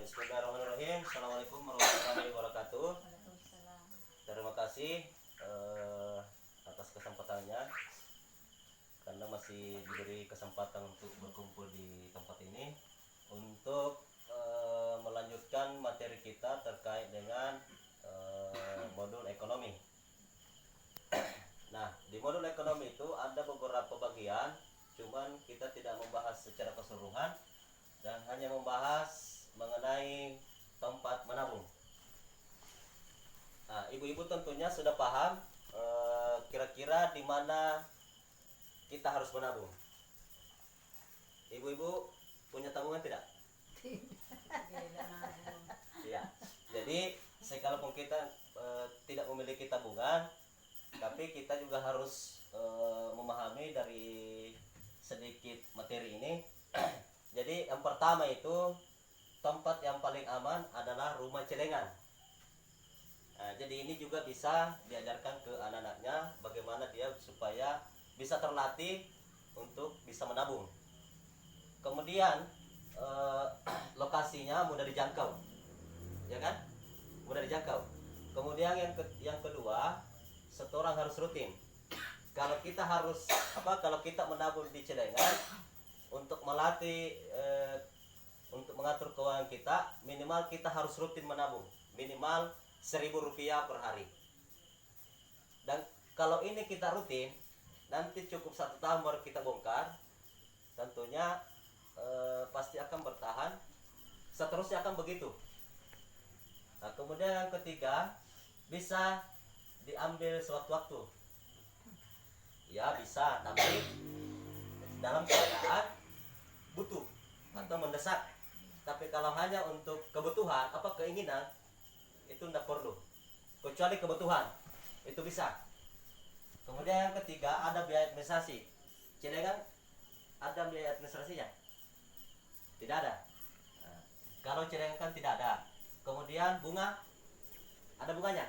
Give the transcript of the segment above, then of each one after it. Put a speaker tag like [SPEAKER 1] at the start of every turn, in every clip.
[SPEAKER 1] Bismillahirrahmanirrahim. Assalamualaikum warahmatullahi wabarakatuh.
[SPEAKER 2] Waalaikumsalam.
[SPEAKER 1] Terima kasih atas kesempatannya karena masih diberi kesempatan untuk berkumpul di tempat ini untuk melanjutkan materi kita terkait dengan modul ekonomi. Nah, di modul ekonomi itu ada beberapa bagian, cuman kita tidak membahas secara keseluruhan dan hanya membahas mengenai tempat menabung. Nah, ibu-ibu tentunya sudah paham kira-kira di mana kita harus menabung. Ibu-ibu punya tabungan tidak?
[SPEAKER 2] Gila nabung.
[SPEAKER 1] Iya. Jadi, sekalipun kita tidak memiliki tabungan, tapi kita juga harus memahami dari sedikit materi ini. Jadi yang pertama itu tempat yang paling aman adalah rumah celengan. Nah, jadi ini juga bisa diajarkan ke anak-anaknya bagaimana dia supaya bisa terlatih untuk bisa menabung. Kemudian lokasinya mudah dijangkau, ya kan? Mudah dijangkau. Kemudian yang kedua, setoran harus rutin. Kalau kita kalau kita menabung di celengan, untuk melatih untuk mengatur keuangan kita, minimal kita harus rutin menabung minimal Rp1.000 per hari. Dan kalau ini kita rutin, nanti cukup 1 tahun baru kita bongkar, tentunya pasti akan bertahan, seterusnya akan begitu. Nah, kemudian yang ketiga, bisa diambil sewaktu-waktu. Ya bisa, tapi dalam keadaan butuh atau mendesak. Tapi kalau hanya untuk kebutuhan keinginan, itu tidak perlu, kecuali kebutuhan itu bisa. Kemudian yang ketiga, ada biaya administrasi. Celengan ada biaya administrasinya? Tidak ada. Nah, kalau celengan kan tidak ada. Kemudian bunga, ada bunganya?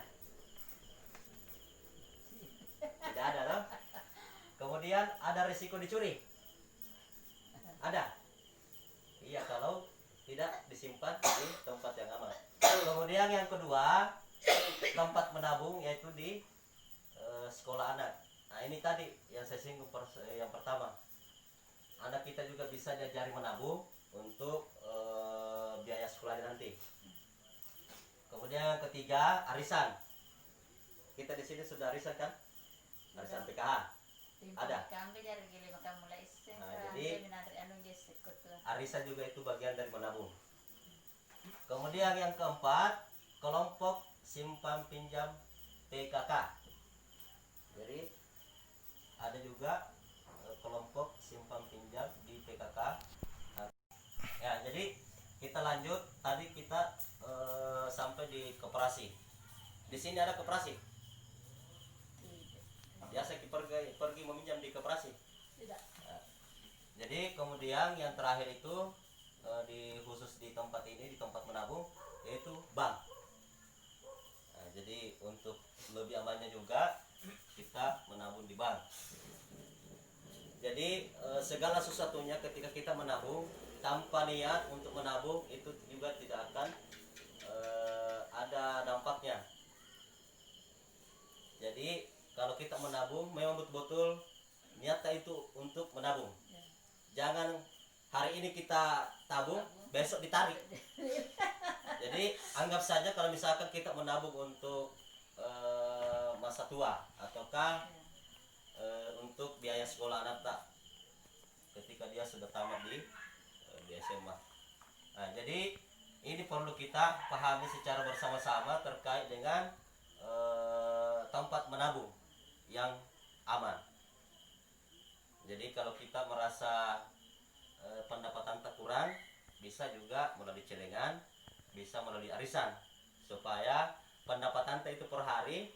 [SPEAKER 1] Tidak ada loh. Kemudian ada risiko dicuri? Ada? Iya, kalau tidak disimpan di tempat yang aman. Kemudian yang kedua, tempat menabung yaitu di sekolah anak. Nah, ini tadi yang saya singgung yang pertama. Anak kita juga bisa diajari menabung untuk biaya sekolahnya nanti. Kemudian yang ketiga, arisan. Kita di sini sudah arisan kan? Arisan PKH. Ada. Nah, jadi arisan juga itu bagian dari menabung. Kemudian yang keempat, kelompok simpan pinjam PKK. Jadi ada juga kelompok simpan pinjam di PKK. Ya, jadi kita lanjut. Tadi kita sampai di koperasi. Di sini ada koperasi. Biasa kita pergi meminjam di koperasi.
[SPEAKER 2] Tidak.
[SPEAKER 1] Nah, jadi kemudian yang terakhir itu khusus di tempat ini, di tempat menabung, yaitu bank. Nah, jadi untuk lebih amannya juga kita menabung di bank. Jadi segala sesuatunya ketika kita menabung tanpa niat untuk menabung itu juga tidak akan ada dampaknya. Jadi kalau kita menabung memang betul-betul niatnya itu untuk menabung.
[SPEAKER 2] Ya.
[SPEAKER 1] Jangan hari ini kita tabung, besok ditarik. Jadi anggap saja kalau misalkan kita menabung untuk masa tua ataukah untuk biaya sekolah anak tak ketika dia sudah tamat di SMA. Nah, jadi ini perlu kita pahami secara bersama-sama terkait dengan tempat menabung yang aman. Jadi kalau kita merasa pendapatan tak kurang, bisa juga melalui celengan, bisa melalui arisan, supaya pendapatan itu per hari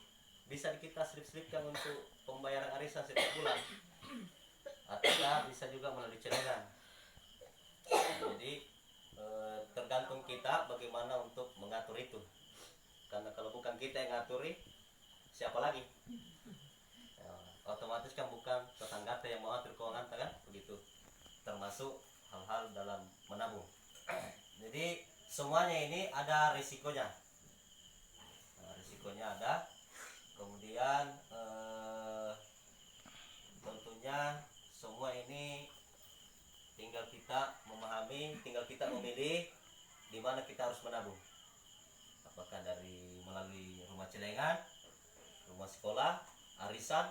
[SPEAKER 1] bisa kita selip-selipkan untuk pembayaran arisan setiap bulan, atau bisa juga melalui celengan. Jadi tergantung kita bagaimana untuk mengatur itu, karena kalau bukan kita yang ngaturi, siapa lagi? Otomatis kan bukan tetangga yang mengatur keuangan kan begitu, termasuk hal-hal dalam menabung. Jadi semuanya ini ada risikonya. Nah, risikonya ada. Kemudian tentunya semua ini tinggal kita memahami, tinggal kita memilih di mana kita harus menabung. Apakah dari melalui rumah celengan, rumah sekolah, arisan,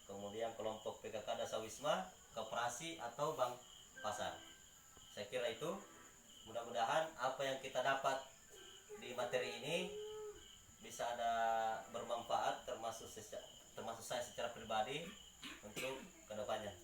[SPEAKER 1] kemudian kelompok PKK Dasawisma, koperasi atau bank pasar. Saya kira itu. Mudah-mudahan apa yang kita dapat di materi ini bisa ada bermanfaat termasuk saya secara pribadi untuk kedepannya.